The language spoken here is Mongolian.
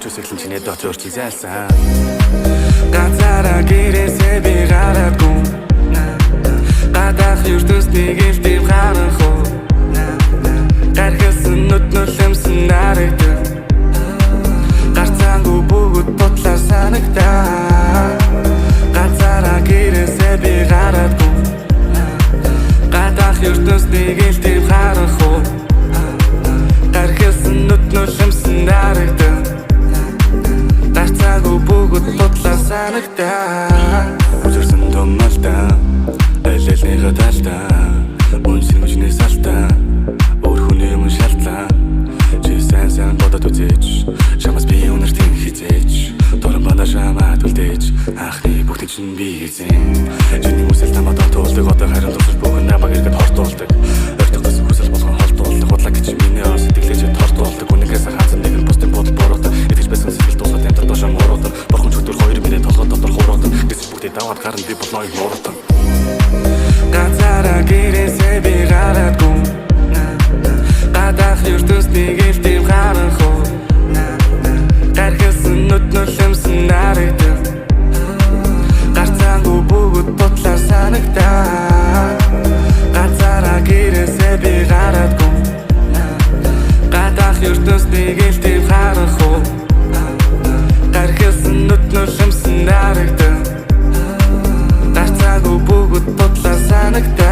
өсөглөн чиний дот өөрчлөн зайлсан. Ганцаараа гэрээсээ би гараагүй. Гадаах ертөнцийн гэлтэв гарах уу. Гархэлсэн нүднөлөмсөн нарагдав. Гарцаангүй бүгд бодлоо санагдаа. Ганцаараа гэрээсээ би гараагүй. Гадаах ертөнцийн гэлтэв гарах уу. Гархэлсэн нүднөлөмсөн нарагдав. Гарцаагүй бүгд бодлоо санагдаа. Үзэрсэн томолтаа элэлнийхэ талдаа үнсэн хүчнээс алдаа өөр хүний өмнө шалтлаа. Чи сайн бодоод үзээч чамаас би өнөр тийм хизээч дорн бандаа шамаад үлдээж анхны бүгд чинь би эзэн. Чиний хүсэл тамаа дортуулдаг одоо харин тусаж бүхэн намайг иргэд хортуулдаг. Ойртогдос хүсэл болгон холдуулдаг бодлоо гэж миний ос сэтгэлээж тортуулдаг. Үнэгээс хаацсан нэгэн бусдын бодол бороодог. Итгэж байсан сэтгэл дуусаад энэ дошоо мороодог. Борхон чөтөр хоёр минут толгой дотор хуураадаг. Гэс бүгдээ даваад гарна би болноо игнороодог. Ганцаараа гэрээсээ би гараагүй. Гадаах ертөнцийн гэлтэв гарах уу. Гархэлсэн нүднөлөмсөн нарагдав. Гарцаангүй бүгд бодлоо санагдаа. Ганцаараа гэрээсээ би гараагүй. Гадаах ертөнцийн гэлтэв гарах уу. Гархэлсэн нүднөлөмсөн нарагдав. Гарцаагүй бүгд бодлоо санагдаа.